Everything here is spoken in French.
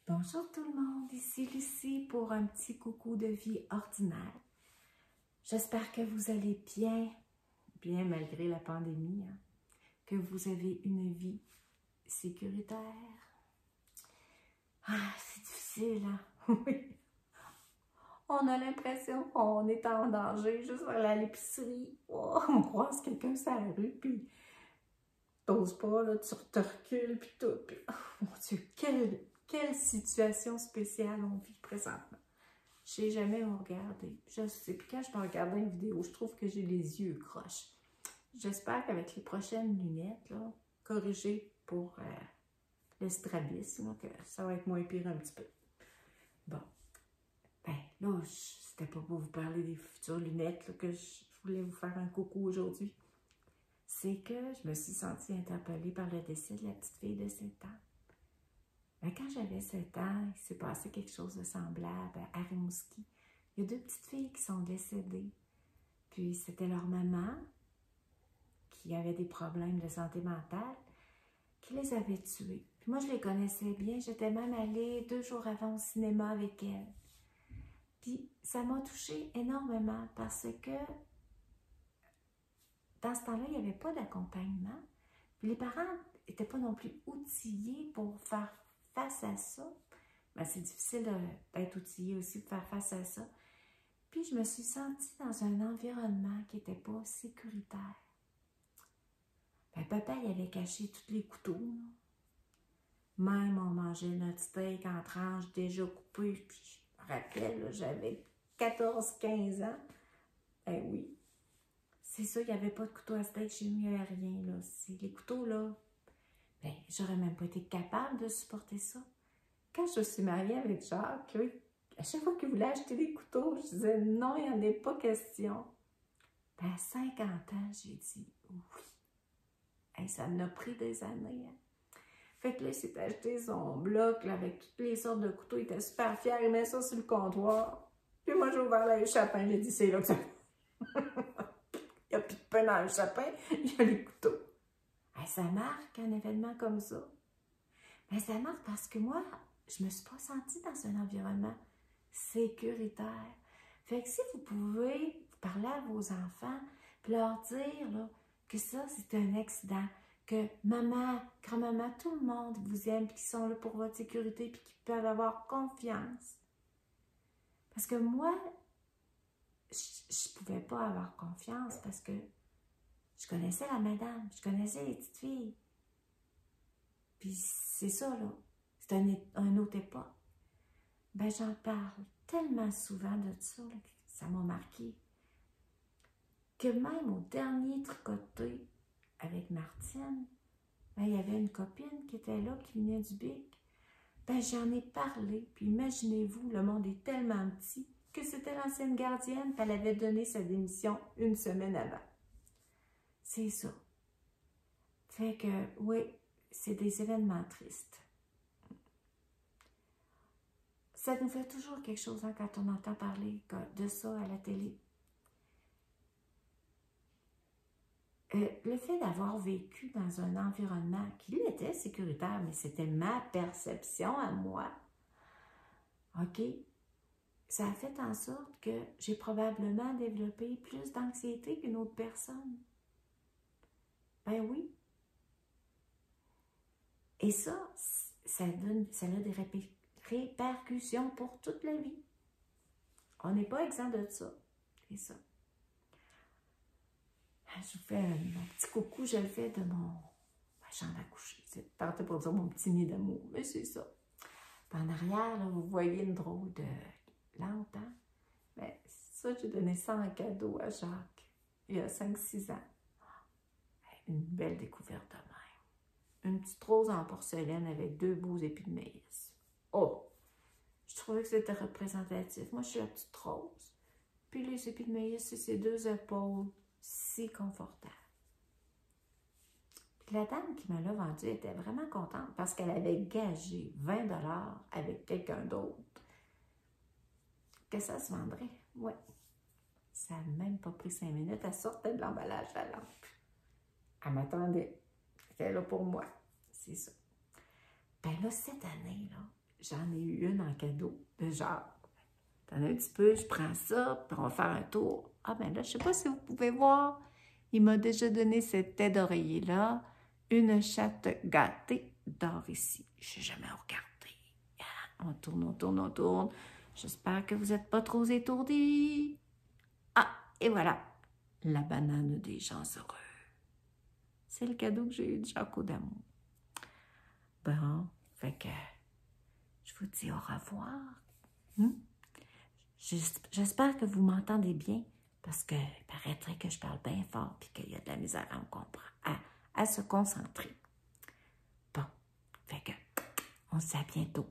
Bonjour tout le monde, ici Lucie pour un petit coucou de vie ordinaire. J'espère que vous allez bien malgré la pandémie, hein, que vous avez une vie sécuritaire. Ah, c'est difficile, hein? Oui. On a l'impression qu'on est en danger juste aller à l'épicerie. Oh, on croise quelqu'un sur la rue, puis t'oses pas, là, tu te recules, puis tout. Puis, oh mon Dieu, quelle situation spéciale on vit présentement. Je sais jamais où regarder. Je sais, puis quand je me regarde une vidéo, je trouve que j'ai les yeux croches. J'espère qu'avec les prochaines lunettes, là, corrigées pour le strabisme, que ça va être moins pire un petit peu. Bon. Ben, là, c'était pas pour vous parler des futures lunettes là, que je voulais vous faire un coucou aujourd'hui. C'est que je me suis sentie interpellée par le décès de la petite fille de 7 ans. Ben, quand j'avais 7 ans, il s'est passé quelque chose de semblable à Rimouski. Il y a 2 petites filles qui sont décédées. Puis c'était leur maman, qui avait des problèmes de santé mentale, qui les avait tuées. Puis moi, je les connaissais bien. J'étais même allée 2 jours avant au cinéma avec elles. Puis ça m'a touchée énormément parce que dans ce temps-là, il n'y avait pas d'accompagnement. Puis les parents n'étaient pas non plus outillés pour faire face à ça. Ben, c'est difficile d'être outillé aussi pour faire face à ça. Puis je me suis sentie dans un environnement qui n'était pas sécuritaire. Ben, papa, il avait caché tous les couteaux. Là. Même on mangeait notre steak en tranches déjà coupées. Puis je me rappelle, j'avais 14-15 ans. Ben oui. C'est ça, il n'y avait pas de couteau à steak chez nous, il n'y avait rien. Là. Les couteaux, là, ben, j'aurais même pas été capable de supporter ça. Quand je suis mariée avec Jacques, là, à chaque fois qu'il voulait acheter des couteaux, je disais non, il n'y en a pas question. Ben, à 50 ans, j'ai dit oui. Hey, ça m'a pris des années. Hein. Fait que là, il s'est acheté son bloc là, avec toutes les sortes de couteaux. Il était super fier, il met ça sur le comptoir. Puis moi, j'ai ouvert le chapin, j'ai dit c'est là que ça. Il n'y a plus de pain dans le chapin, il y a les couteaux. Hey, ça marque un événement comme ça. Ben, ça marque parce que moi, je ne me suis pas sentie dans un environnement sécuritaire. Fait que si vous pouvez parler à vos enfants et leur dire là, que ça, c'est un accident, que maman, grand-maman, tout le monde vous aime et qui sont là pour votre sécurité et qui peuvent avoir confiance. Parce que moi, je ne pouvais pas avoir confiance parce que je connaissais la madame, je connaissais les petites filles. Puis c'est ça, là. C'est une autre époque. Ben, j'en parle tellement souvent de ça, là, que ça m'a marqué. Que même au dernier tricoté avec Martine, ben, il y avait une copine qui était là, qui venait du Bic. Ben, j'en ai parlé. Puis imaginez-vous, le monde est tellement petit que c'était l'ancienne gardienne, puis elle avait donné sa démission 1 semaine avant. C'est ça. Fait que, oui, c'est des événements tristes. Ça nous fait toujours quelque chose hein, quand on entend parler de ça à la télé. Le fait d'avoir vécu dans un environnement qui était sécuritaire, mais c'était ma perception à moi, OK, ça a fait en sorte que j'ai probablement développé plus d'anxiété qu'une autre personne. Ben oui. Et ça a des répercussions pour toute la vie. On n'est pas exempt de ça. C'est ça. Je vous fais un petit coucou, je le fais de ma chambre à coucher. C'est parti pour dire mon petit nid d'amour, mais c'est ça. En arrière, là, vous voyez une drôle de lampe, hein? Mais ça, j'ai donné ça en cadeau à Jacques, il y a 5-6 ans. Une belle découverte de même. Une petite rose en porcelaine avec 2 beaux épis de maïs. Oh! Je trouvais que c'était représentatif. Moi, je suis la petite rose. Puis les épis de maïs, c'est ces 2 épaules si confortables. Puis la dame qui me l'a vendu était vraiment contente parce qu'elle avait gagé 20 $ avec quelqu'un d'autre. Que ça se vendrait. Oui. Ça n'a même pas pris 5 minutes. Elle sortait de l'emballage de la lampe. Elle m'attendait. Elle était là pour moi. C'est ça. Ben là, cette année, là, j'en ai eu une en cadeau de genre, t'en as un petit peu, je prends ça, puis on va faire un tour. Ah, ben là, je sais pas si vous pouvez voir, il m'a déjà donné cette tête d'oreiller-là, une chatte gâtée d'or ici. Je n'ai jamais regardé. On tourne, on tourne, on tourne. J'espère que vous n'êtes pas trop étourdis. Ah, et voilà, la banane des gens heureux. C'est le cadeau que j'ai eu de Jacques d'amour. Bon, fait que je vous dis au revoir. J'espère que vous m'entendez bien parce qu'il paraîtrait que je parle bien fort et qu'il y a de la misère à me comprendre, à se concentrer. Bon, fait que on se dit à bientôt.